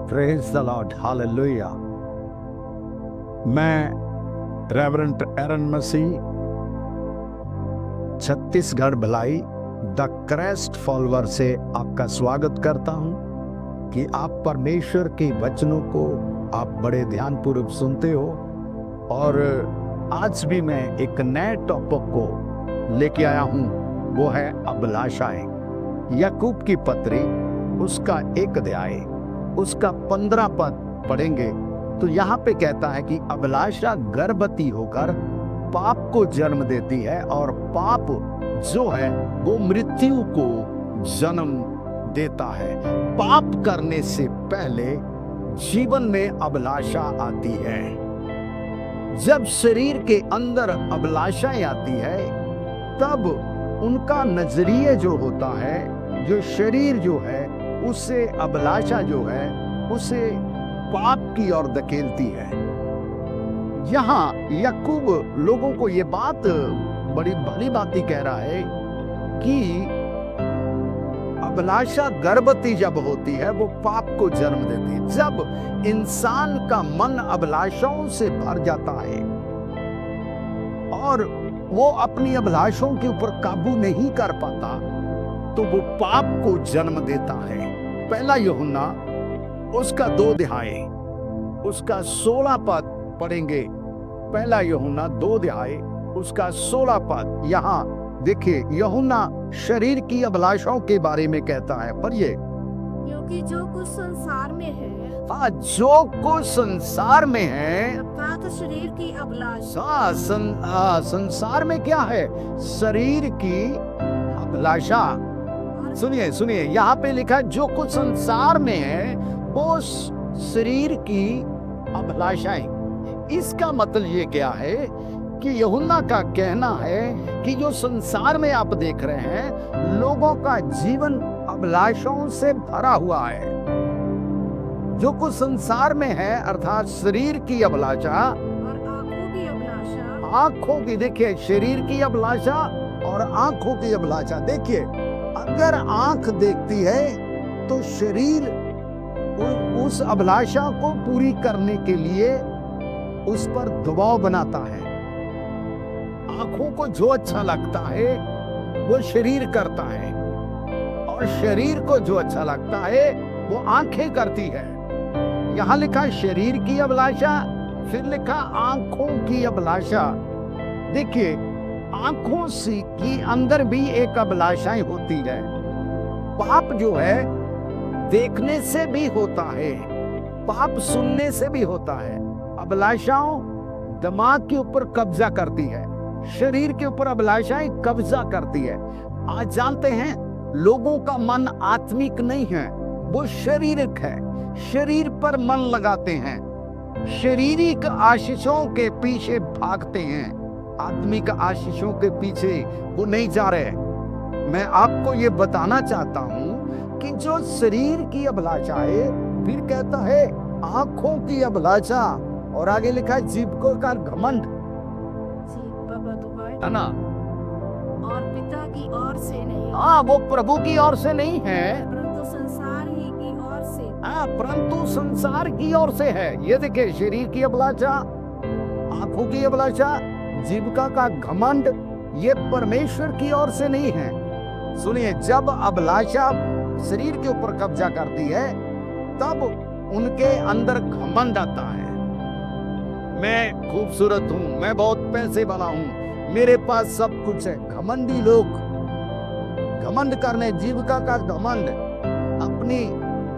Praise the Lord, hallelujah. मैं reverend Aaron Masih, Chhattisgarh Bhilai the Christ follower से आपका स्वागत करता हूं कि आप परमेश्वर के वचनों को आप बड़े ध्यानपूर्वक सुनते हो। और आज भी मैं एक नए टॉपिक को लेके आया हूं, वो है अभिलाषाएं। याकूब की पत्री उसका 1 अध्याय उसका 15 पद पढ़ेंगे तो यहाँ पे कहता है कि अभिलाषा गर्भवती होकर पाप को जन्म देती है और पाप जो है वो मृत्यु को जन्म देता है। पाप करने से पहले जीवन में अभिलाषा आती है। जब शरीर के अंदर अभिलाषाएं आती है तब उनका नजरिए जो होता है, जो शरीर जो है उससे अभिलाषा जो है उसे पाप की ओर धकेलती है। यहाँ याकूब लोगों को ये बात बड़ी भली बात ही कह रहा है कि अभिलाषा गर्भवती जब होती है वो पाप को जन्म देती है। जब इंसान का मन अभिलाषाओं से भर जाता है और वो अपनी अभिलाषाओं के ऊपर काबू नहीं कर पाता तो वो पाप को जन्म देता है। पहला यूहन्ना उसका 2 अध्याय उसका 16 पद पढ़ेंगे। पहला यूहन्ना 2 अध्याय उसका 16 पद। यहाँ देखिए, यूहन्ना शरीर की अभिलाषाओं के बारे में कहता है, पढ़िए। क्योंकि जो कुछ संसार में है, जो कुछ संसार में है, अर्थात शरीर की अभिलाषा, संसार में क्या है? शरीर की अभिलाषा। सुनिए सुनिए, यहाँ पे लिखा है जो कुछ संसार में है वो शरीर की अभिलाषाएं। इसका मतलब ये क्या है कि यूहन्ना का कहना है कि जो संसार में आप देख रहे हैं, लोगों का जीवन अभिलाषाओं से भरा हुआ है। जो कुछ संसार में है अर्थात शरीर की अभिलाषा और आंखों की अभिलाषा, आंखों की, देखिए, शरीर की अभिलाषा और आंखों की अभिलाषा। देखिए, अगर आंख देखती है तो शरीर उस अभिलाषा को पूरी करने के लिए उस पर दबाव बनाता है। आंखों को जो अच्छा लगता है वो शरीर करता है और शरीर को जो अच्छा लगता है वो आंखें करती है। यहाँ लिखा शरीर की अभिलाषा, फिर लिखा आंखों की अभिलाषा। देखिए, आंखों से की अंदर भी एक अभिलाषाएं होती है। पाप जो है देखने से भी होता है, पाप सुनने से भी होता है। अभिलाषाओं दिमाग के ऊपर कब्जा करती है, शरीर के ऊपर अभिलाषाएं कब्जा करती है। आज जानते हैं लोगों का मन आत्मिक नहीं है, वो शारीरिक है। शरीर पर मन लगाते हैं, शारीरिक आशीषों के पीछे भागते हैं, आत्मिक आशीषों के पीछे वो नहीं जा रहे। मैं आपको ये बताना चाहता हूं कि जो शरीर की अभिलाषा है, फिर कहता है आंखों की अभिलाषा, और आगे लिखा है जीभ का घमंड, है ना? और पिता की ओर से नहीं, हाँ, वो प्रभु की ओर से नहीं है, परंतु संसार ही की ओर से। हाँ, परंतु संसार की ओर से है। ये देखिए, शरीर की अभिलाषा, आंखों की अभिलाषा, जीविका का घमंड, ये परमेश्वर की ओर से नहीं है। सुनिए, जब अभिलाषा शरीर के ऊपर कब्जा करती है तब उनके अंदर घमंड आता है। मैं खूबसूरत हूं, मैं बहुत पैसे वाला हूं, मेरे पास सब कुछ है। घमंडी लोग घमंड करने, जीविका का घमंड, अपनी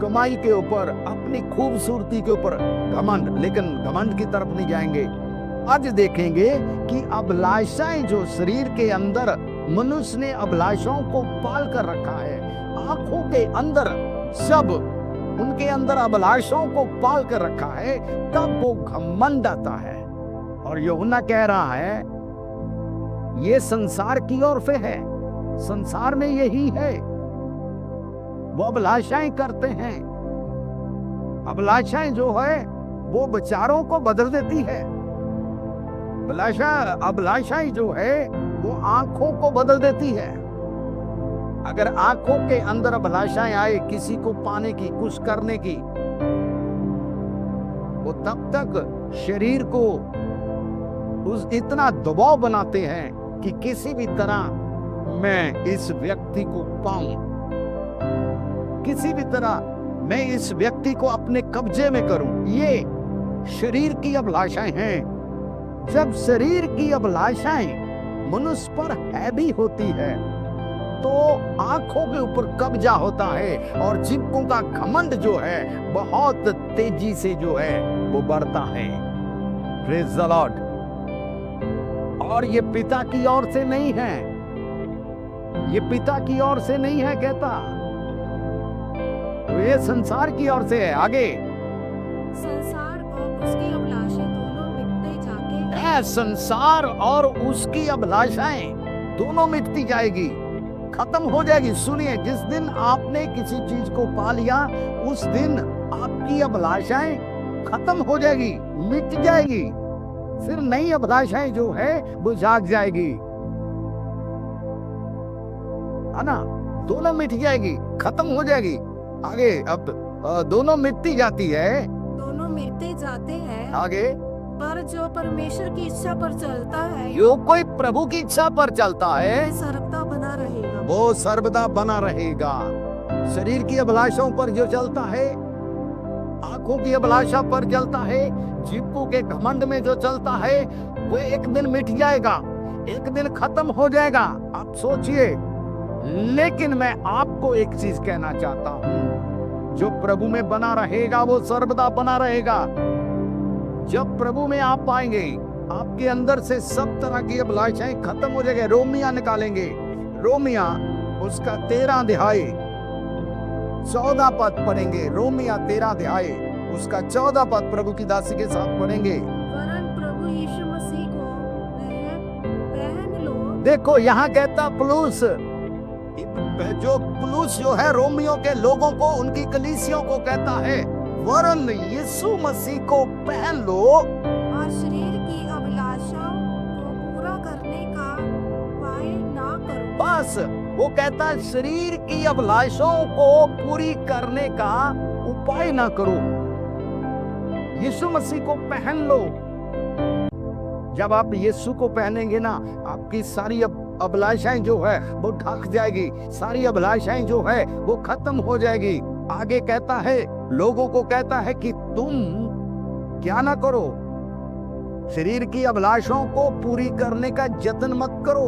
कमाई के ऊपर, अपनी खूबसूरती के ऊपर घमंड, लेकिन घमंड की तरफ नहीं जाएंगे। आज देखेंगे कि अभिलाषाएं जो शरीर के अंदर मनुष्य ने अभिलाषाओं को पाल कर रखा है, आंखों के अंदर जब उनके अंदर अभिलाषाओं को पाल कर रखा है तब वो घमंड आता है। और यूहन्ना कह रहा है ये संसार की ओर से है, संसार में यही है। वो अभिलाषाएं करते हैं। अभिलाषाएं जो है वो विचारों को बदल देती है। अभिलाषाएं जो है वो आंखों को बदल देती है। अगर आंखों के अंदर अभिलाषाएं आए किसी को पाने की, कुछ करने की, वो तब तक शरीर को उस इतना दबाव बनाते हैं कि किसी भी तरह मैं इस व्यक्ति को पाऊं, किसी भी तरह मैं इस व्यक्ति को अपने कब्जे में करूं। ये शरीर की अभिलाषाएं हैं। जब शरीर की अभिलाषाएं मनुष्य पर हैवी होती है तो आंखों के ऊपर कब्जा होता है और जिनको का घमंड जो है बहुत तेजी से जो है वो बढ़ता है। Praise the Lord. और ये पिता की ओर से नहीं है, ये पिता की ओर से नहीं है कहता, ये संसार की ओर से है। आगे संसार और उसकी अभिलाषाएं दोनों मिटते जाके है, संसार और उसकी अभिलाषाएं दोनों मिटती जाएगी, खत्म हो जाएगी। सुनिए, जिस दिन आपने किसी चीज को पा लिया उस दिन आपकी अभिलाषाएं खत्म हो जाएगी, मिट जाएगी। फिर नई अभिलाषाएं जो है वो जाग जाएगी, है ना। दोनों मिट जाएगी, खत्म हो जाएगी। आगे अब दोनों मिटती जाती है, दोनों मिटते जाते हैं, आगे पर जो परमेश्वर की इच्छा पर चलता है जो कोई प्रभु की इच्छा पर चलता है वह सर्वदा बना रहेगा। वो सर्वदा बना रहेगा। शरीर की अभिलाषाओं पर जो चलता है, आंखों की अभिलाषा पर चलता है, जीवों के घमंड में जो चलता है वो एक दिन मिट जाएगा, एक दिन खत्म हो जाएगा। आप सोचिए। लेकिन मैं आपको एक चीज कहना चाहता हूं, जो प्रभु में बना रहेगा वो सर्वदा बना रहेगा। जब प्रभु में आप आएंगे आपके अंदर से सब तरह की अभिलाषाएं खत्म हो जाएंगे। रोमिया निकालेंगे, रोमिया उसका 13 अध्याय 14 पद पढ़ेंगे। रोमिया 13 अध्याय उसका 14 पद प्रभु की दासी के साथ पढ़ेंगे। वरन प्रभु यीशु मसीह को पहन लो। देखो यहाँ कहता पुलुस, जो पुलुस जो है रोमियो के लोगों को, उनकी कलीसियों को कहता है वरन यीशु मसीह को पहन लो और शरीर की अभिलाषाओं को पूरा करने का उपाय ना करो। बस वो कहता है शरीर की अभिलाषाओं को पूरी करने का उपाय ना करो, यीशु मसीह को पहन लो। जब आप यीशु को पहनेंगे ना, आपकी सारी अभिलाषाएं जो है वो ढक जाएगी, सारी अभिलाषाएं जो है वो खत्म हो जाएगी। आगे कहता है, लोगों को कहता है कि तुम क्या ना करो, शरीर की अभिलाषाओं को पूरी करने का यत्न मत करो।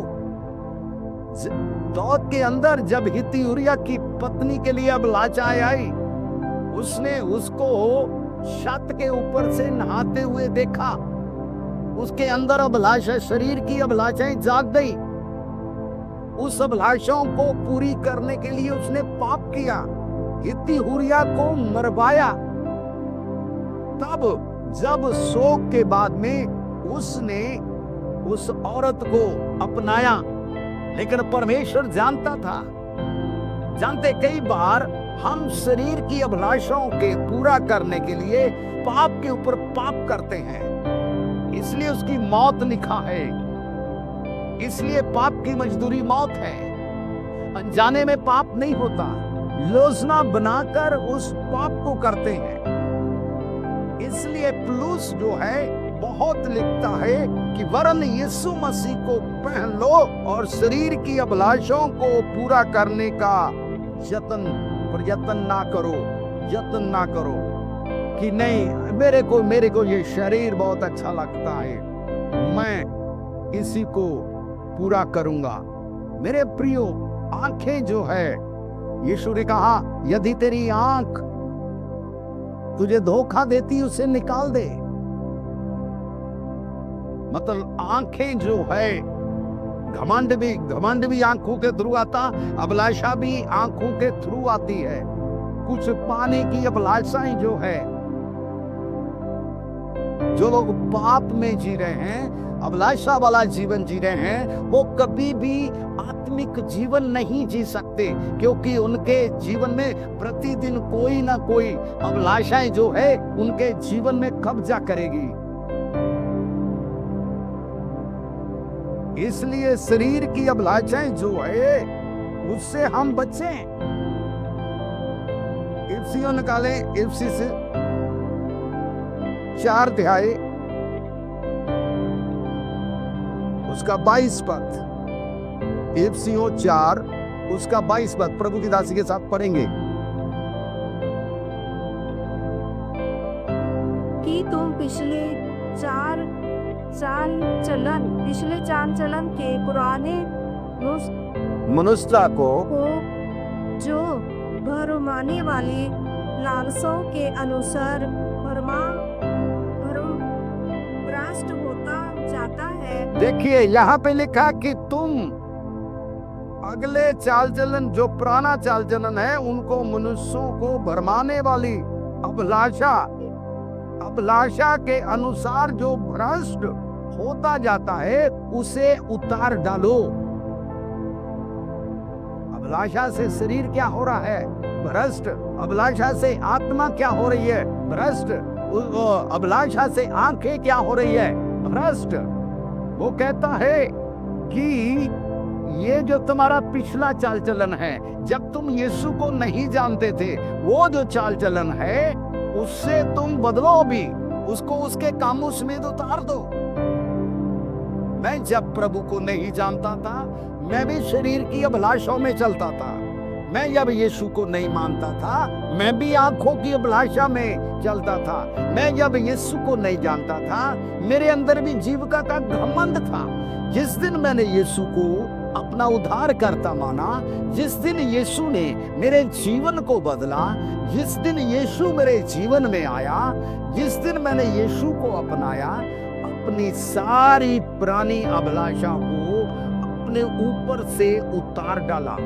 दौद के अंदर जब हित्ती उरिया की पत्नी के लिए अभिलाषाएं आई, उसने उसको छत के ऊपर से नहाते हुए देखा, उसके अंदर अभिलाषा, शरीर की अभिलाषाएं जाग गई। उस अभिलाषाओं को पूरी करने के लिए उसने पाप किया, हित्ती हुरिया को मरवाया। तब जब शोक के बाद में उसने उस औरत को अपनाया, लेकिन परमेश्वर जानता था, जानते कई बार हम शरीर की अभिलाषाओं के पूरा करने के लिए पाप के ऊपर पाप करते हैं, इसलिए उसकी मौत लिखा है। इसलिए पाप की मजदूरी मौत है। अनजाने में पाप नहीं होता, योजना बनाकर उस पाप को करते हैं। इसलिए पुलुस जो है बहुत लिखता है कि वरन यीशु मसीह को पहन लो और शरीर की अभिलाषाओं को पूरा करने का प्रयत्न ना करो, यत्न ना करो कि नहीं मेरे को ये शरीर बहुत अच्छा लगता है, मैं इसी को पूरा करूंगा। मेरे प्रियो, आंखें जो है, यीशु ने कहा यदि तेरी आंख तुझे धोखा देती उसे निकाल दे। मतलब आंखें जो है, घमंड भी आंखों के थ्रू आता, अभिलाषा भी आंखों के थ्रू आती है। कुछ पाने की अभिलाषाएं जो है, जो लोग पाप में जी रहे हैं, अभिलाषा वाला जीवन जी रहे हैं, वो कभी भी आत्मिक जीवन नहीं जी सकते, क्योंकि उनके जीवन में प्रतिदिन कोई ना कोई अभिलाषाएं जो है उनके जीवन में कब्जा करेगी। इसलिए शरीर की अभिलाषाएं जो है उससे हम बचें। इफ्सियों निकालें, इफ्सी से 4 अध्याय उसका 22 पद, इफिसियों 4 उसका 22 पद प्रभु की दासी के साथ पढ़ेंगे। कि तुम पिछले चाल चलन के पुराने मनुष्यता को जो भरमाने वाली लालसाओं के अनुसार भ्रष्ट होता जाता है। देखिए यहाँ पे लिखा कि तुम अगले चाल चलन, जो पुराना चाल चलन है, उनको मनुष्यों को भरमाने वाली अभिलाषा के अनुसार जो भ्रष्ट होता जाता है उसे उतार डालो। अभिलाषा से शरीर क्या हो रहा है? भ्रष्ट। अभिलाषा से आत्मा क्या हो रही है? भ्रष्ट। अभिलाषा से आंखें क्या हो रही है? भ्रष्ट। वो कहता है कि ये जो तुम्हारा पिछला चाल चलन है, जब तुम यीशु को नहीं जानते थे, वो जो चाल चलन है उससे तुम बदलो भी, उसको उसके कामों में उतार दो। मैं जब प्रभु को नहीं जानता था, मैं भी शरीर की अभिलाषाओं में चलता था। मैं जब यीशु को नहीं मानता था, मैं भी आंखों की अभिलाषा में चलता था। मैं जब यीशु को नहीं जानता था, मेरे अंदर भी जीविका का घमंड था। जिस दिन मैंने यीशु को अपना उद्धारकर्ता माना, जिस दिन यीशु ने मेरे जीवन को बदला, जिस दिन यीशु मेरे जीवन में आया, जिस दिन मैंने यीशु को अपनाया, अपनी सारी पुरानी अभिलाषा को अपने ऊपर से उतार डाला।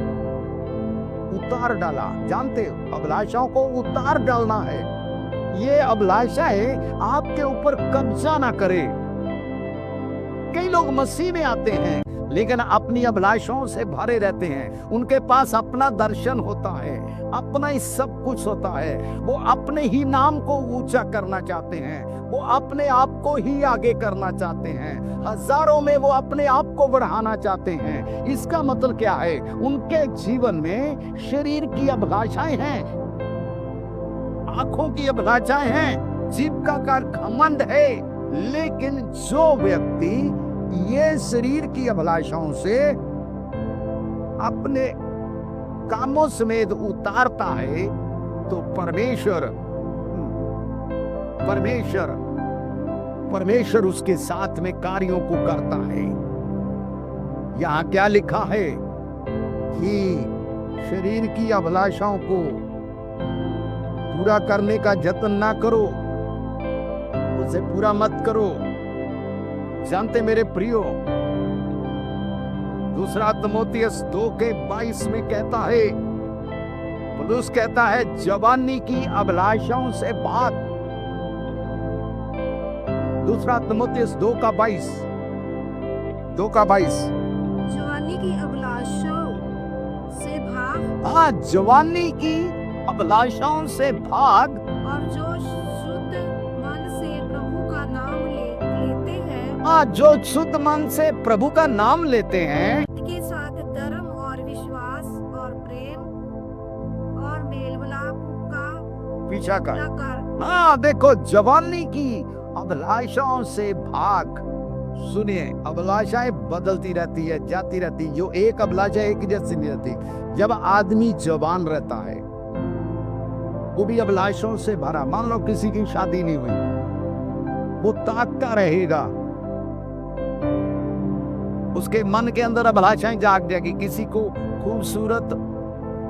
उतार डाला, जानते हो अभिलाषाओं को उतार डालना है। ये अभिलाषाएं आपके ऊपर कब्जा ना करे। कई लोग मसीह में आते हैं लेकिन अपनी अभिलाषाओं से भरे रहते हैं। उनके पास अपना दर्शन होता है, अपना ही सब कुछ होता है। वो अपने ही नाम को ऊंचा करना चाहते हैं, वो अपने आप को ही आगे करना चाहते हैं, हजारों में वो अपने आप को बढ़ाना चाहते हैं। इसका मतलब क्या है? उनके जीवन में शरीर की अभिलाषाएं हैं, आंखों की अभिलाषाएं हैं, जीविका का घमंड है। लेकिन जो व्यक्ति ये शरीर की अभिलाषाओं से अपने कामों समेत उतारता है, तो परमेश्वर उसके साथ में कार्यों को करता है। यहां क्या लिखा है कि शरीर की अभिलाषाओं को पूरा करने का जतन ना करो, उसे पूरा मत करो। जानते मेरे प्रियो, 2 तीमुथियुस 2:22 में कहता है, पौलुस कहता है, जवानी की अभिलाषाओं से भाग। 2 तीमुथियुस 2:22 जवानी की अभिलाषाओं से भाग। हाँ, जवानी की अभिलाषाओं से भाग। और जो शुद्ध मन से प्रभु का नाम लेते हैं, हाँ, जो शुद्ध मन से प्रभु का नाम लेते हैं, के साथ धर्म और विश्वास और प्रेम और मेल मिलाप का पीछा कर। कर। हाँ, देखो, जवानी की अभिलाषाओं से भाग। सुनिए, अभिलाषाएं बदलती रहती है, जाती रहती। जो एक अभिलाषा एक जैसी नहीं रहती। जब आदमी जवान रहता है, वो भी अभिलाषाओं से भरा। मान लो किसी की शादी नहीं हुई, वो ताकता रहेगा, उसके मन के अंदर अभिलाषाएं जाग जाएगी। किसी को खूबसूरत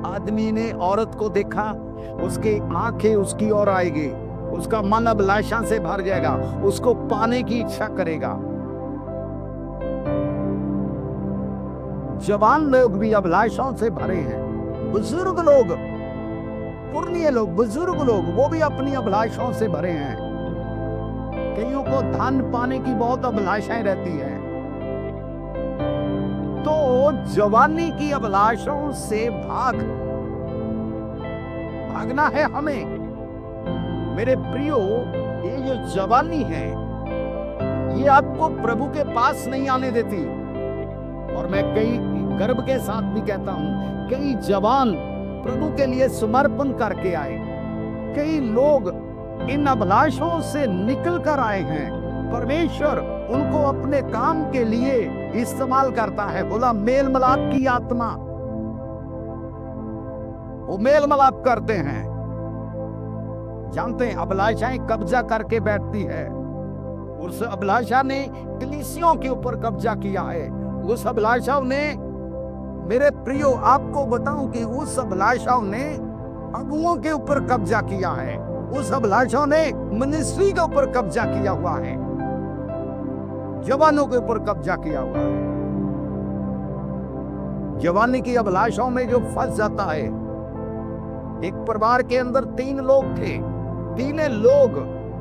आदमी ने औरत को देखा, उसकी आंखें उसकी ओर आएगी, उसका मन अभिलाषा से भर जाएगा, उसको पाने की इच्छा करेगा। जवान लोग भी अभिलाषाओं से भरे हैं। बुजुर्ग लोग, पुराने लोग, बुजुर्ग लोग, वो भी अपनी अभिलाषाओं से भरे हैं। कईयों को धन पाने की बहुत अभिलाषाएं रहती है। तो जवानी की अभिलाषाओं से भागना है हमें। मेरे प्रियो, ये जो जवानी है, ये आपको प्रभु के पास नहीं आने देती। और मैं कई गर्व के साथ भी कहता हूं, कई जवान प्रभु के लिए समर्पण करके आए। कई लोग इन अभिलाषों से निकल कर आए हैं, परमेश्वर उनको अपने काम के लिए इस्तेमाल करता है। बोला मेल मिलाप की आत्मा, वो मेल मिलाप करते हैं। जानते हैं अभिलाषाएं कब्जा करके बैठती है। उस अभिलाषा ने कलीसियों के ऊपर कब्जा किया है। उस अभिलाषाओं ने, मेरे प्रियो आपको बताऊं कि उस अभिलाषाओं ने अगुओं के ऊपर कब्जा किया है। उस अभिलाषाओं ने मिनिस्ट्री के ऊपर कब्जा किया हुआ है, जवानों के ऊपर कब्जा किया हुआ है। जवानी की अभिलाषाओं में जो फंस जाता है, एक परिवार के अंदर 3 लोग थे, तीनों लोग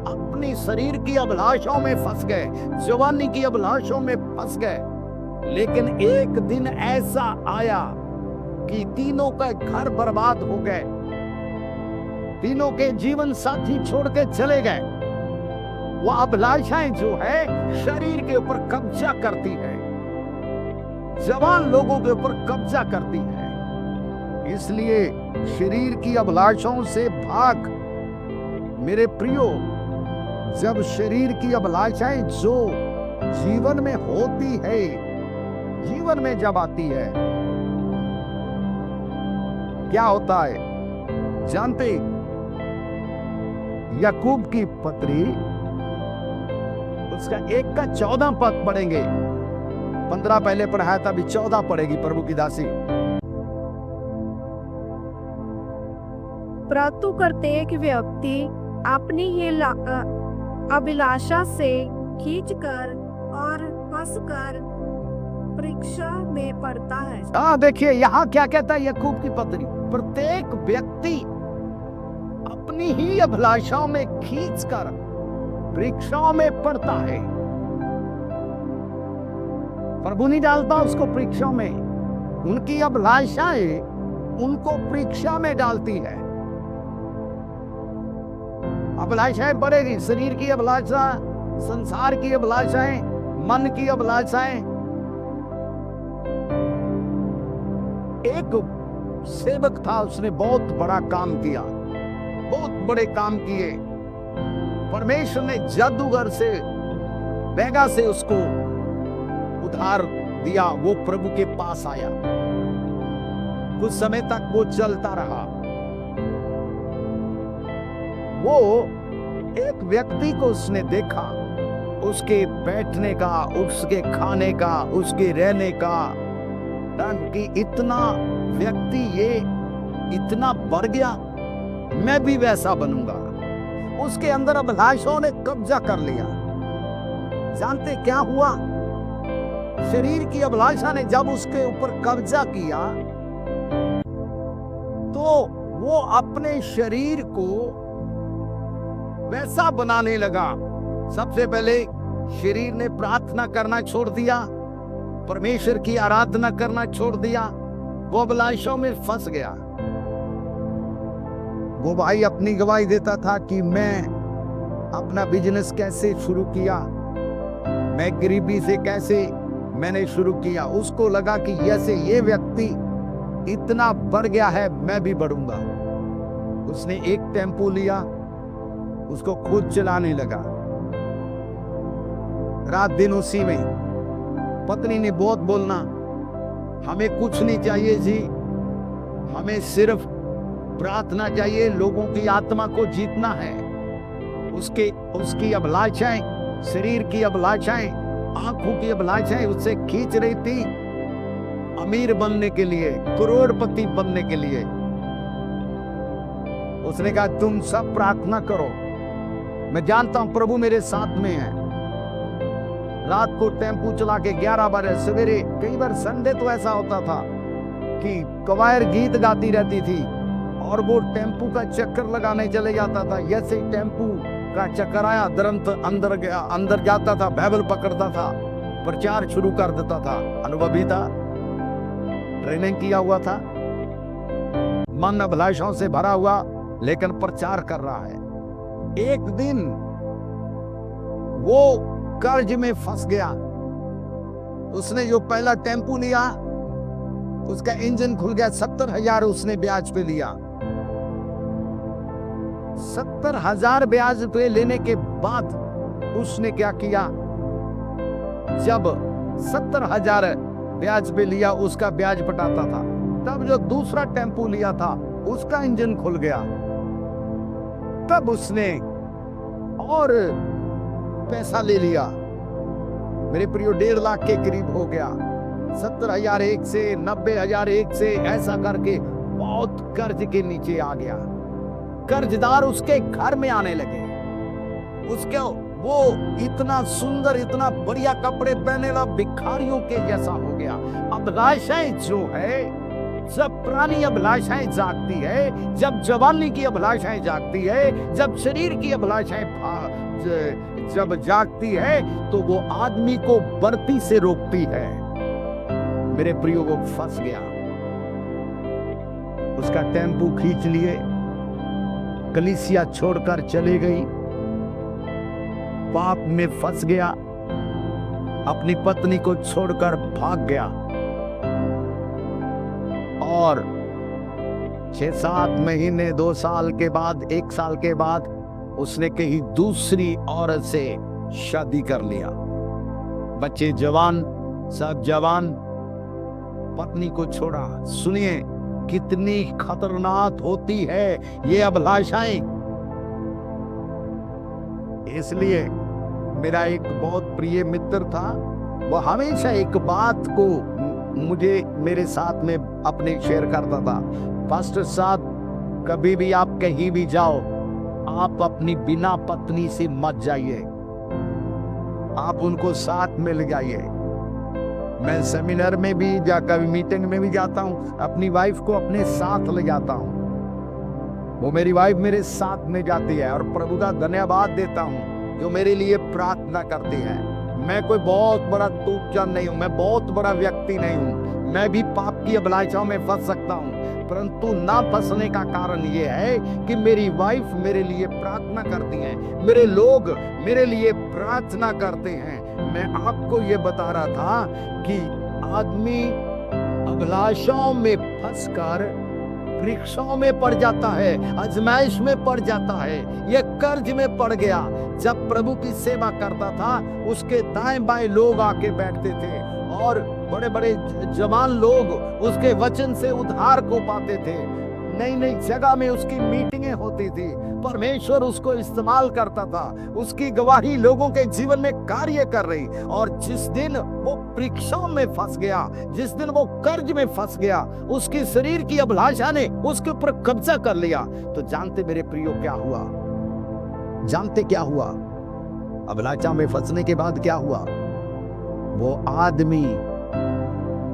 अपनी शरीर की अभिलाषाओं में फंस गए, जवानी की अभिलाषाओं में फंस गए। लेकिन एक दिन ऐसा आया कि तीनों का घर बर्बाद हो गए, तीनों के जीवन साथी छोड़ के चले गए। वो अभिलाषाएं जो है शरीर के ऊपर कब्जा करती है, जवान लोगों के ऊपर कब्जा करती है। इसलिए शरीर की अभिलाषाओं से भाग मेरे प्रियो। जब शरीर की अभिलाषाएं जो जीवन में होती है, जीवन में जब आती है, क्या होता है जानते? याकूब की पत्री उसका 1 का 14 पद पढ़ेंगे। 15 पहले पढ़ाया था, अभी 14 पढ़ेगी प्रभु की दासी। परंतु प्रत्येक व्यक्ति अपनी ही अभिलाषा से खींचकर और फंसकर परीक्षा में पड़ता है। हाँ देखिए यहाँ क्या कहता है याकूब की पत्री, प्रत्येक व्यक्ति अपनी ही अभिलाषाओं में खींचकर परीक्षाओं में पड़ता है। प्रभु नहीं डालता उसको परीक्षाओं में, उनकी अभिलाषाएं उनको परीक्षा में डालती है। अभिलाषाएं बढ़ेगी, शरीर की अभिलाषा, संसार की अभिलाषाएं, मन की अभिलाषाएं। एक सेवक था, उसने बहुत बड़ा काम किया, बहुत बड़े काम किए। परमेश्वर ने जादूगर से, बेगा से उसको उधार दिया। वो प्रभु के पास आया, कुछ समय तक वो चलता रहा। वो एक व्यक्ति को उसने देखा, उसके बैठने का, उसके खाने का, उसके रहने का ढंग की, इतना व्यक्ति ये इतना बढ़ गया, मैं भी वैसा बनूंगा। उसके अंदर अभिलाषाओं ने कब्जा कर लिया। जानते क्या हुआ? शरीर की अभिलाषा ने जब उसके ऊपर कब्जा किया तो वो अपने शरीर को वैसा बनाने लगा। सबसे पहले शरीर ने प्रार्थना करना छोड़ दिया, परमेश्वर की आराधना करना छोड़ दिया, वो अभिलाषाओं में फंस गया। वो भाई अपनी गवाही देता था कि मैं अपना बिजनेस कैसे शुरू किया, मैं गरीबी से कैसे मैंने शुरू किया। उसको लगा कि जैसे ये व्यक्ति इतना बढ़ गया है, मैं भी बढ़ूंगा। उसने एक टेम्पो लिया, उसको खुद चलाने लगा, रात दिन उसी में। पत्नी ने बहुत बोलना, हमें कुछ नहीं चाहिए जी, हमें सिर्फ प्रार्थना चाहिए, लोगों की आत्मा को जीतना है। उसकी अभिलाषाएं, शरीर की अभिलाषाएं, आंखों की अभिलाषाएं उससे खींच रही थी अमीर बनने के लिए, करोड़पति बनने के लिए। उसने कहा तुम सब प्रार्थना करो, मैं जानता हूं प्रभु मेरे साथ में है। रात को टेम्पू चला के 11 बजे सवेरे, कई बार संडे तो ऐसा होता था कि कवायर गीत गाती रहती थी और वो टेम्पू का चक्कर लगाने चले जाता था। जैसे ही टेम्पू का चक्कर आया, तुरंत अंदर गया, अंदर जाता था, बाइबल पकड़ता था, प्रचार शुरू कर देता था। अनुभवी था, ट्रेनिंग किया हुआ था, मन अभिलाषाओं से भरा हुआ, लेकिन प्रचार कर रहा है। एक दिन वो कर्ज में फंस गया। उसने जो पहला टेम्पू लिया, उसका इंजन खुल गया, 70,000 उसने ब्याज पे लिया। 70,000 ब्याज पे लेने के बाद उसने क्या किया, जब 70,000 ब्याज पे लिया, उसका ब्याज पटाता था, तब जो दूसरा टेम्पू लिया था उसका इंजन खुल गया, तब उसने और पैसा ले लिया। मेरे प्रियो 1.5 लाख के करीब हो गया। 70,000 एक से, 90,000 एक से, ऐसा करके बहुत कर्ज के नीचे आ गया। कर्जदार उसके घर में आने लगे। उसके वो इतना सुंदर, इतना बढ़िया कपड़े पहने वाला भिखारियों के जैसा हो गया। अभिलाषाएं जो है, जब पुरानी अभिलाषाएं जागती है, जब जवानी की अभिलाषाएं जागती है, जब शरीर की अभिलाषाएं जब जागती है, तो वो आदमी को बढ़ती से रोकती है। मेरे प्रियो वो फंस गया, उसका टेम्पू खींच लिए, कलीसिया छोड़कर चले गई, पाप में फंस गया, अपनी पत्नी को छोड़कर भाग गया और 6-7 महीने, 2 साल के बाद, 1 साल के बाद उसने कहीं दूसरी औरत से शादी कर लिया। बच्चे जवान, सब जवान, पत्नी को छोड़ा। सुनिए कितनी खतरनाक होती है ये अभिलाषाएं। इसलिए मेरा एक बहुत प्रिय मित्र था, वो हमेशा एक बात को मुझे मेरे साथ में अपने शेयर करता था, पास्टर साहब कभी भी आप कहीं भी जाओ, आप अपनी बिना पत्नी से मत जाइए, आप उनको साथ में ले जाइए। मैं सेमिनार में भी जाकर, मीटिंग में भी जाता हूँ, अपनी वाइफ को अपने साथ ले जाता हूँ, वो मेरी वाइफ मेरे साथ में जाती है और प्रभु का धन्यवाद देता हूँ जो मेरे लिए प्रार्थना करती है। मैं कोई बहुत बड़ा तूपचंद नहीं हूँ, मैं बहुत बड़ा व्यक्ति नहीं हूँ, मैं भी पाप की अभिलाषाओं में फंस सकता हूँ, परंतु ना फंसने का कारण ये है कि मेरी वाइफ मेरे लिए प्रार्थना करती है, मेरे लोग मेरे लिए प्रार्थना करते हैं। मैं आपको ये बता रहा था कि आदमी अभिलाषाओं में फंसकर परीक्षाओं में पड़ जाता है, आजमाइश में पड़ जाता है, ये कर्ज में पड़ गया। जब प्रभु की सेवा करता था, उसके दाएं बाएं लोग आके बैठते थे और बड़े बड़े जवान लोग उसके वचन से उद्धार को पाते थे। नई नई जगह में उसकी मीटिंगें होती थी, परमेश्वर उसको इस्तेमाल करता था, उसकी गवाही लोगों के जीवन में कार्य कर रही। और जिस दिन वो परीक्षाओं में फंस गया, जिस दिन वो कर्ज में फंस गया, उसकी शरीर की अभिलाषा ने उसके ऊपर कब्जा कर लिया, तो जानते मेरे प्रियो क्या हुआ? जानते क्या हुआ? अभिलाषा में फंसने के बाद क्या हुआ? वो आदमी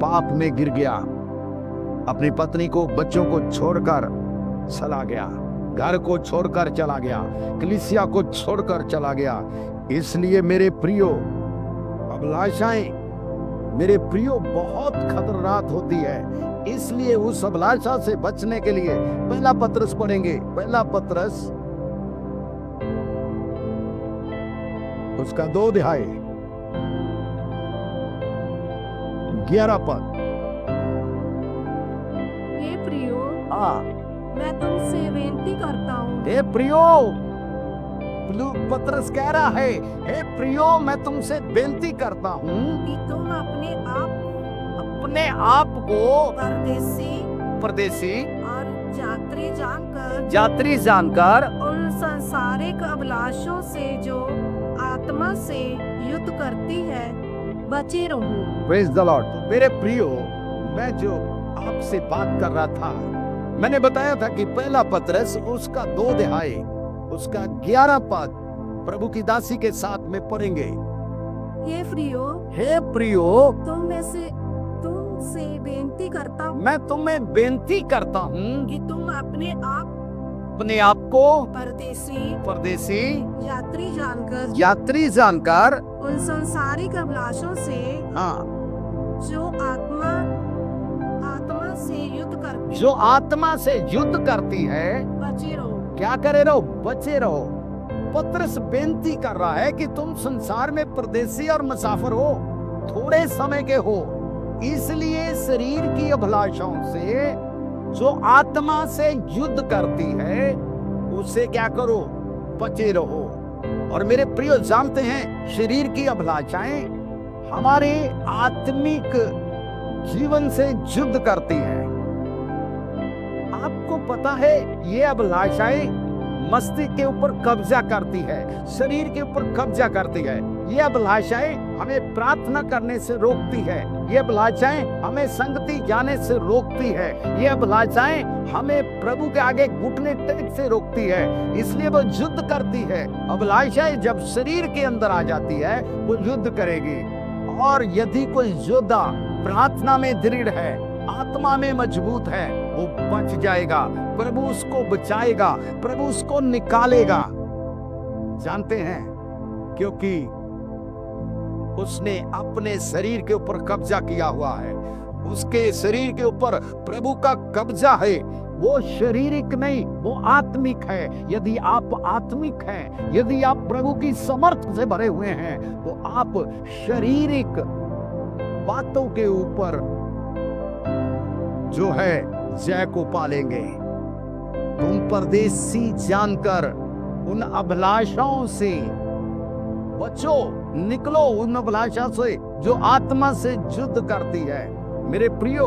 पाप में गिर गया, अपनी पत्नी को, बच्चों को छोड़कर चला गया, घर को छोड़कर चला गया, कलीसिया को छोड़कर चला गया। इसलिए मेरे प्रियो, अभिलाषाएं मेरे प्रियो बहुत खतरनाक होती है। इसलिए उस अभिलाषा से बचने के लिए पहला पत्रस पढ़ेंगे, पहला पत्रस उसका 2 अध्याय 11 पद। हे प्रियो, हाँ, मैं तुमसे विनती करता हूँ। हे प्रियो, पत्रस कह रहा है, हे प्रियो मैं तुमसे विनती करता हूँ कि तुम अपने आप को परदेसी और यात्री जानकर उन सांसारिक अभिलाषों से जो आत्मा से युद्ध करती है बचे रहो। Praise the Lord. मेरे प्रियो, मैं जो आपसे बात कर रहा था, मैंने बताया था कि पहला पत्रस उसका 2 अध्याय उसका 11 पद प्रभु की दासी के साथ में पढ़ेंगे। हे प्रियो, तुमसे बेनती करता हूँ, मैं तुम्हें बेनती करता हूँ कि तुम अपने आप को परदेसी यात्री जानकर उन सांसारिक अभिलाषों से हाँ, जो आत्मा से युद्ध करती है बचे रहो। क्या करे रहो? बचे रहो। पत्रस बेनती कर रहा है कि तुम संसार में परदेसी और मुसाफिर हो, थोड़े समय के हो, इसलिए शरीर की अभिलाषाओं से जो आत्मा से युद्ध करती है उससे क्या करो, बचे रहो। और मेरे प्रिय, जानते हैं शरीर की अभिलाषाएं हमारे आत्मिक जीवन से युद्ध करती है। आपको पता है ये अभिलाषाएं मस्तिष्क के ऊपर कब्जा करती है, शरीर के ऊपर कब्जा करती है। ये अभिलाषाएं हमें प्रार्थना करने से रोकती है, ये अभिलाषाएं हमें संगति जाने से रोकती है, ये अभिलाषाएं हमें प्रभु के आगे घुटने टेक से रोकती है। इसलिए वो युद्ध करती है। अभिलाषाएं जब शरीर के अंदर आ जाती है वो युद्ध करेगी। और यदि कोई योद्धा प्रार्थना में दृढ़ है, आत्मा में मजबूत है, वो बच जाएगा, प्रभु उसको बचाएगा, प्रभु उसको निकालेगा। जानते हैं, क्योंकि उसने अपने शरीर के ऊपर कब्जा किया हुआ है। उसके शरीर के ऊपर प्रभु का कब्जा है। वो शारीरिक नहीं, वो आत्मिक है। यदि आप आत्मिक हैं, यदि आप प्रभु की समर्थ से भरे हुए हैं, तो आप शारीरिक बातों के ऊपर जो है जय को पालेंगे। तुम परदेसी जानकर उन अभिलाषाओं से बचो, निकलो उन अभिलाषा से जो आत्मा से युद्ध करती है। मेरे प्रियो,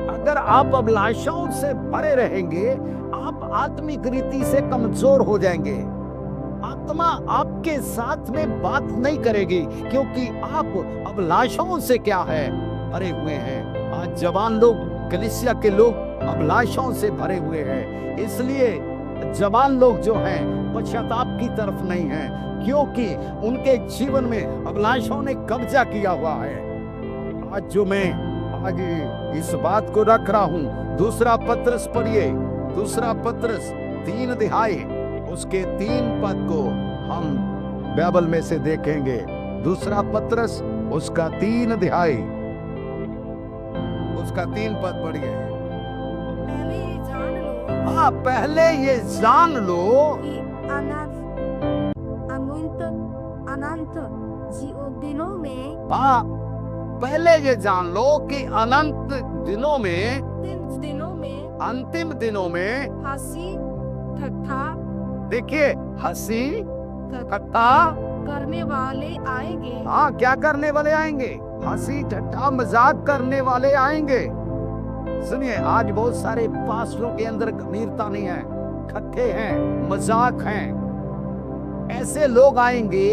अगर आप अभिलाषाओं से भरे रहेंगे, आप आत्मिक रीति से कमजोर हो जाएंगे। आत्मा आपके साथ में बात नहीं करेगी, क्योंकि आप अभिलाषाओं से क्या है, भरे हुए हैं। आज जवान लोग, कलीसिया के लोग अभिलाषाओं से भरे हुए हैं। इसलिए जवान लोग जो हैं पश्चाताप की तरफ नहीं हैं, क्योंकि उनके जीवन में अभिलाषाओं ने कब्जा किया हुआ है। आज जो मैं आगे इस बात को रख रहा हूं, दूसरा पत्रस पढ़िए, दूसरा पत्रस 3 अध्याय उसके 3 पद को हम बाइबल में से देखेंगे। दूसरा पत्रस उसका 3 अध्याय उसका 3 पद पढ़िए। पहले ये जान लो हाँ, पहले ये जान लो कि अनंत दिनों में, हाँ, पहले ये जान लो कि अनंत दिनों में, अंतिम दिनों में हंसी ठट्ठा देखिए, हंसी ठट्ठा करने वाले आएंगे। हाँ, क्या करने वाले आएंगे? हंसी ठट्ठा मजाक करने वाले आएंगे। सुनिए, आज बहुत सारे पास्टरों के अंदर गंभीरता नहीं है, ठट्ठे हैं, मजाक हैं। ऐसे लोग आएंगे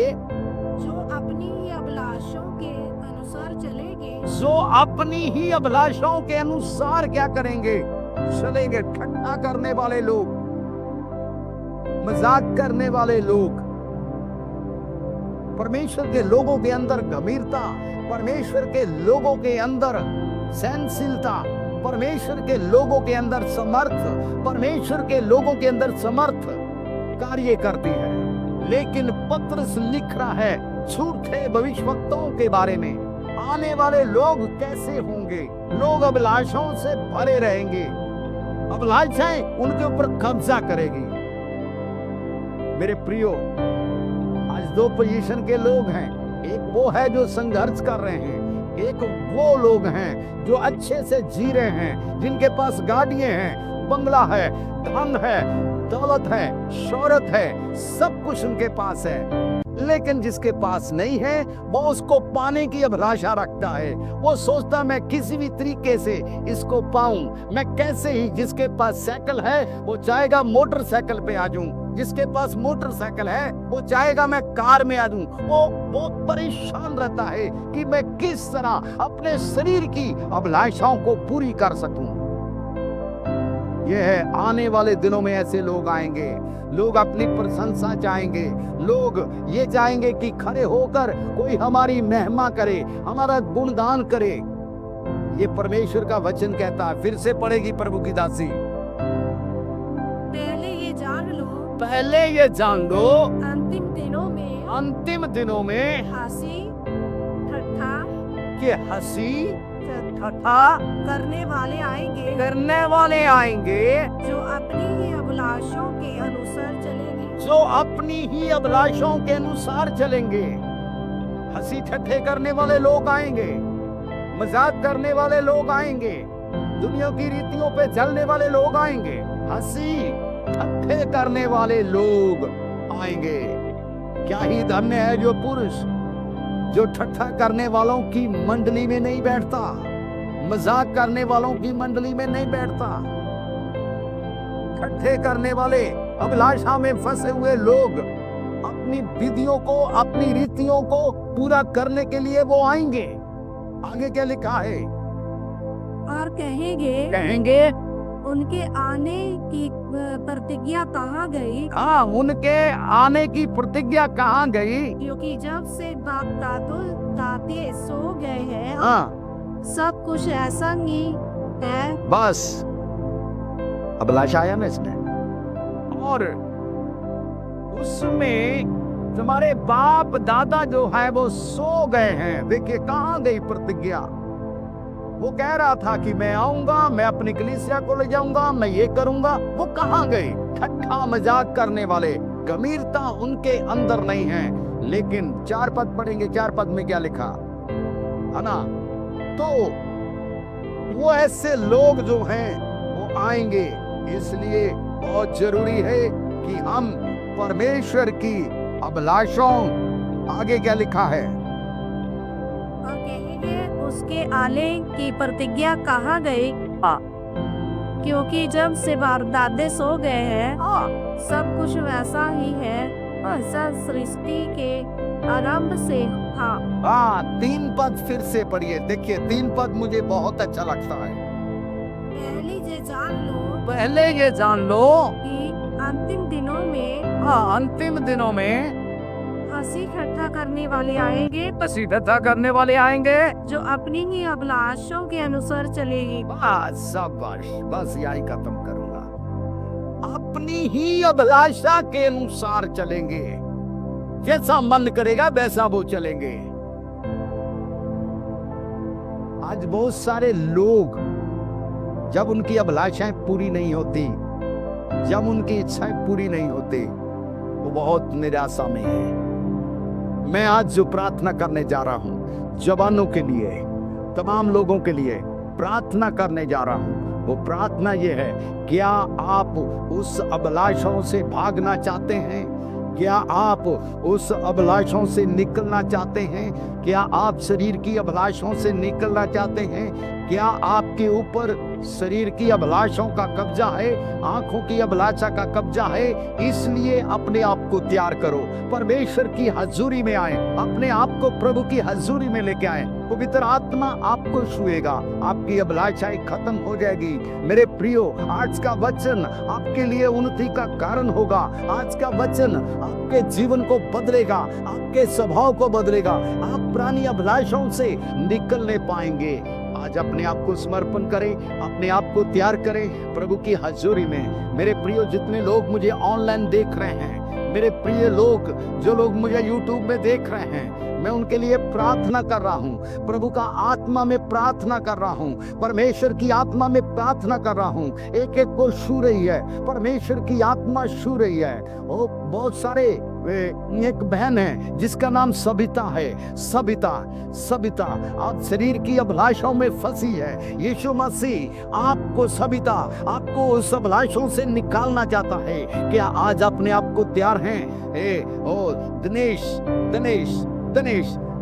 जो अपनी ही अभिलाषों के अनुसार चलेंगे, जो अपनी ही अभिलाषाओं के अनुसार क्या करेंगे, चलेंगे। ठट्ठा करने वाले लोग, मजाक करने वाले लोग। परमेश्वर के लोगों के अंदर गंभीरता, परमेश्वर के लोगों के अंदर सहनशीलता, परमेश्वर के लोगों के अंदर समर्थ, परमेश्वर के लोगों के अंदर समर्थ कार्य करती है। लेकिन पत्रस लिख रहा है झूठे भविष्यवक्ताओं के बारे में। आने वाले लोग कैसे होंगे? लोग अभिलाषाओं से भरे रहेंगे, अभिलाषाएं उनके ऊपर कब्जा करेगी। मेरे प्रियो, आज 2 पोजीशन के लोग हैं। एक वो है जो संघर्ष कर रहे हैं, एक वो लोग हैं जो अच्छे से जी रहे हैं, जिनके पास गाड़ियां हैं, बंगला है, धन है, दौलत है, शोहरत है, सब कुछ उनके पास है। लेकिन जिसके पास नहीं है, वो उसको पाने की अभिलाषा रखता है। वो सोचता मैं किसी भी तरीके से इसको पाऊं। मैं कैसे ही, जिसके पास साइकिल है वो चाहेगा मोटरसाइकिल पे आ जाऊं, जिसके पास मोटरसाइकिल है वो चाहेगा मैं कार में आ जाऊं। वो बहुत परेशान रहता है कि मैं किस तरह अपने शरीर की अभिलाषाओं को पूरी कर सकूं। यह है, आने वाले दिनों में ऐसे लोग आएंगे। लोग अपनी प्रशंसा चाहेंगे, लोग ये चाहेंगे कि खड़े होकर कोई हमारी महिमा करे, हमारा गुणगान करे। ये परमेश्वर का वचन कहता है। फिर से पढ़ेगी प्रभु की दासी। पहले ये जान लो, पहले ये जान लो, अंतिम दिनों में हंसी ठट्ठा कि हंसी ठट्ठा करने वाले आएंगे, करने वाले आएंगे, जो अपनी ही अभिलाषों के अनुसार चलेंगे, जो अपनी ही अभिलाषाओं के अनुसार चलेंगे। हंसी ठट्ठे करने वाले लोग आएंगे, मजाक करने वाले लोग आएंगे, दुनिया की रीतियों पे चलने वाले लोग आएंगे। हंसी ठट्ठे करने वाले लोग आएंगे। क्या ही धन्य है जो पुरुष जो ठट्ठा करने वालों की मंडली में नहीं बैठता, मजाक करने वालों की मंडली में नहीं बैठता। ठट्ठे करने वाले, अभिलाषा में फंसे हुए लोग अपनी विधियों को, अपनी रीतियों को पूरा करने के लिए वो आएंगे। आगे क्या लिखा है? और कहेंगे उनके आने की प्रतिज्ञा कहाँ गई? हाँ, उनके आने की प्रतिज्ञा कहाँ गई? क्योंकि जब से बाप दादे सो गए हैं, हाँ, सब कुछ ऐसा ही है। बस अभिलाषा आया ना इसमें, और उसमें तुम्हारे बाप दादा जो है वो सो गए हैं। देखिए कहाँ गई प्रतिज्ञा। वो कह रहा था कि मैं आऊंगा, मैं अपनी कलीसिया को ले जाऊंगा, मैं ये करूंगा। वो कहाँ गई? ठट्ठा मजाक करने वाले, गंभीरता उनके अंदर नहीं है। लेकिन 4 पद पढ़ेंगे, 4 पद में क्या लिखा है ना? तो वो ऐसे लोग जो हैं वो आएंगे। इसलिए बहुत जरूरी है कि हम परमेश्वर की अभिलाषाओं, आगे क्या लिखा है? और कहेंगे उसके आने की प्रतिज्ञा कहाँ गई? क्योंकि जब से बाप दादे सो गए हैं, सब कुछ वैसा ही है ऐसा सृष्टि के आरंभ से था। 3 पद फिर से पढ़िए। देखिए 3 पद मुझे बहुत अच्छा लगता है। पहले ये जान लो कि अंतिम दिनों में, अंतिम दिनों में हंसी ठट्ठा करने वाले आएंगे, हंसी ठट्ठा करने वाले आएंगे, जो अपनी ही अभिलाषों के अनुसार चलेगी। बस शाबाश, बस यही खत्म करूंगा। अपनी ही अभिलाषा के अनुसार चलेंगे, जैसा मन करेगा वैसा वो चलेंगे। आज बहुत सारे लोग जब उनकी अभिलाषाएं पूरी नहीं होती, जब उनकी इच्छाएं पूरी नहीं होती, वो बहुत निराशा में है। मैं आज जो प्रार्थना करने जा रहा हूं, जवानों के लिए, तमाम लोगों के लिए प्रार्थना करने जा रहा हूं, वो प्रार्थना ये है, क्या आप उस अभिलाषाओं से भागना चाहते हैं? क्या आप उस अभिलाषाओं से निकलना चाहते हैं? क्या आप शरीर की अभिलाषाओं से निकलना चाहते हैं? क्या आपके ऊपर शरीर की अभिलाषाओं का कब्जा है, आंखों की अभिलाषा का कब्जा है? इसलिए अपने आप को तैयार करो, परमेश्वर की हजूरी में आए, अपने आप को प्रभु की हजूरी में लेके आए। पवित्र आत्मा आपको छुएगा, आपकी अभिलाषाएं खत्म हो जाएगी। मेरे प्रियो, आज का वचन आपके लिए उन्नति का कारण होगा। आज का वचन आपके जीवन को बदलेगा, आपके स्वभाव को बदलेगा। आप पुरानी अभिलाषाओं से निकलने पाएंगे। आज अपने आप को समर्पण करें, अपने आप को तैयार करें प्रभु की हजूरी में। मेरे प्रियो, जितने लोग मुझे ऑनलाइन देख रहे हैं, मेरे प्रिय लोग, जो लोग मुझे यूट्यूब में देख रहे हैं, मैं उनके लिए प्रार्थना कर रहा हूँ। प्रभु का आत्मा में प्रार्थना कर रहा हूँ, परमेश्वर की आत्मा में प्रार्थना कर रहा हूँ। एक एक को छू रही है, परमेश्वर की आत्मा छू रही है। ओ बहुत सारे, एक बहन है जिसका नाम सबिता है। सबिता आप शरीर की अभिलाषाओं में फंसी है। यीशु मसीह आपको, सबिता आपको उस अभिलाषाओं से निकालना चाहता है। क्या आज अपने आप को तैयार हैं? ओ दिनेश,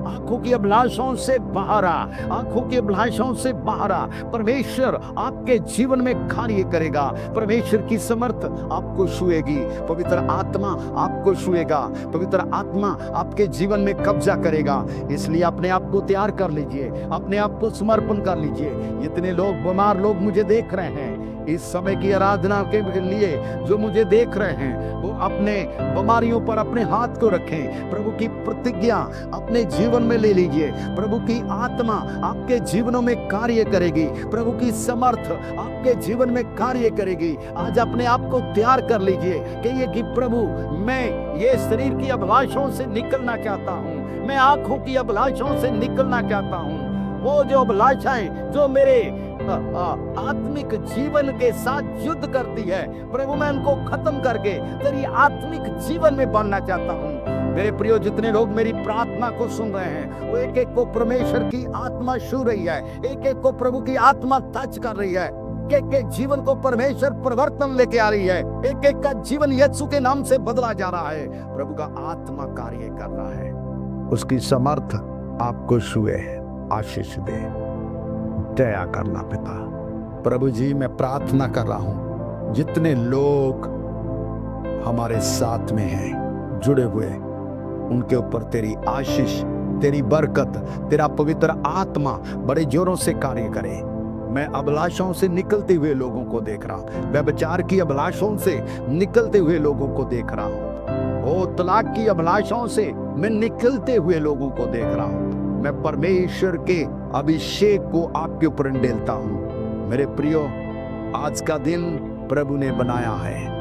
आंखों की अभिलाषाओं से बाहर आ, आंखों की अभिलाषाओं से बाहर आ। परमेश्वर आपके जीवन में कार्य करेगा, परमेश्वर की समर्थ आपको छुएगी, पवित्र आत्मा आपको छुएगा, पवित्र आत्मा आपके जीवन में कब्जा करेगा। इसलिए अपने आप को तैयार कर लीजिए, अपने आप को समर्पण कर लीजिए। इतने लोग, बीमार लोग मुझे देख रहे हैं, इस समय की आराधना के लिए जो मुझे देख रहे हैं, वो अपने बीमारियों पर अपने हाथ को रखें। प्रभु की प्रतिज्ञा अपने जीवन में ले लीजिए। प्रभु की आत्मा आपके जीवनों में कार्य करेगी, प्रभु की समर्थ आपके जीवन में कार्य करेगी। आज अपने आप को तैयार कर लीजिए, कहिए कि प्रभु, मैं ये शरीर की अभिलाषाओं से निकलना चाहता हूँ, मैं आंखों की अभिलाषाओं से निकलना चाहता हूँ। वो जो अभिलाषाएं जो मेरे आत्मिक जीवन के साथ युद्ध करती है, प्रभु मैं उनको खत्म करके तेरी आत्मिक जीवन में बनना चाहता हूँ। मेरे प्रियो, जितने लोग मेरी प्रार्थना को सुन रहे हैं, वो एक एक को परमेश्वर की आत्मा छू रही है, एक एक को प्रभु की आत्मा टच कर रही है। एक एक के जीवन को परमेश्वर परिवर्तन लेके आ रही है। एक एक का जीवन यीशु के नाम से बदला जा रहा है। प्रभु का आत्मा कार्य कर रहा है। उसकी समर्थ आपको छुए, आशीष दे। दया करना पिता। प्रभु जी, मैं प्रार्थना कर रहा हूं, जितने लोग हमारे साथ में हैं, जुड़े हुए, उनके ऊपर तेरी आशीष, तेरी बरकत, तेरा पवित्र आत्मा बड़े जोरों से कार्य करे। मैं अभिलाषाओं से निकलते हुए लोगों को देख रहा हूं, व्यभिचार की अभिलाषाओं से निकलते हुए लोगों को देख रहा हूं, ओ तलाक की अभिलाषाओं से मैं निकलते हुए लोगों को देख रहा हूं। मैं परमेश्वर के अभिषेक को आपके ऊपर ढेलता हूं। मेरे प्रियो, आज का दिन प्रभु ने बनाया है।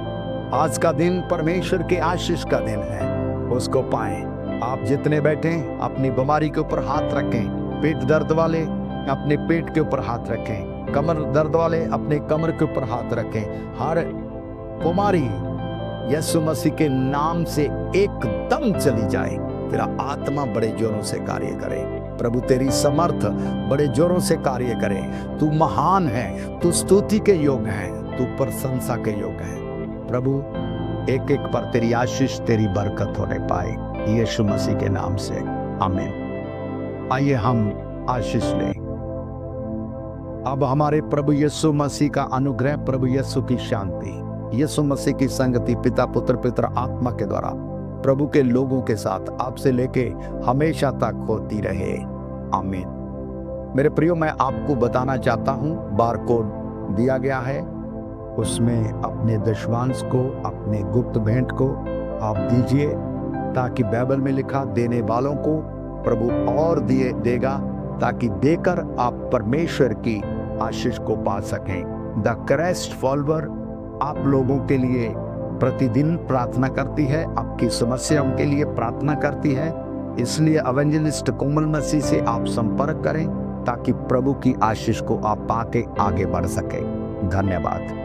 आज का दिन परमेश्वर के आशीष का दिन है, उसको पाएं। आप जितने बैठे अपनी बीमारी के ऊपर हाथ रखें। पेट दर्द वाले अपने पेट के ऊपर हाथ रखें। कमर दर्द वाले अपने कमर के ऊपर हाथ रखें। हर बीमारी यीशु मसीह के नाम से एकदम चली जाए। तेरा आत्मा बड़े जोरों से कार्य करे। प्रभु तेरी समर्थ बड़े जोरों से कार्य करे। तू महान है, तू स्तुति के योग्य है, तू प्रशंसा के योग्य है। प्रभु एक एक पर तेरी आशीष, तेरी बरकत होने पाए, यीशु मसीह के नाम से, आमीन। आइए हम आशीष लें। अब हमारे प्रभु यीशु मसीह का अनुग्रह, प्रभु यीशु की शांति, यीशु मसीह की संगति, पिता पुत्र पवित्र आत्मा के द्वारा प्रभु के लोगों के साथ आपसे लेके हमेशा तक होती रहे, आमीन। मेरे प्रियो, मैं आपको बताना चाहता हूं, बारकोड दिया गया है, उसमें अपने दशवांश को, अपने गुप्त भेंट को आप दीजिए, ताकि बाइबल में लिखा देने वालों को प्रभु और दिए देगा, ताकि देकर आप परमेश्वर की आशीष को पा सकें। द क्राइस्ट फॉलोअर आप लोगों के लिए प्रतिदिन प्रार्थना करती है, आपकी समस्याओं के लिए प्रार्थना करती है। इसलिए एवेंजलिस्ट कोमल मसीह से आप संपर्क करें, ताकि प्रभु की आशीष को आप पाके आगे बढ़ सके। धन्यवाद।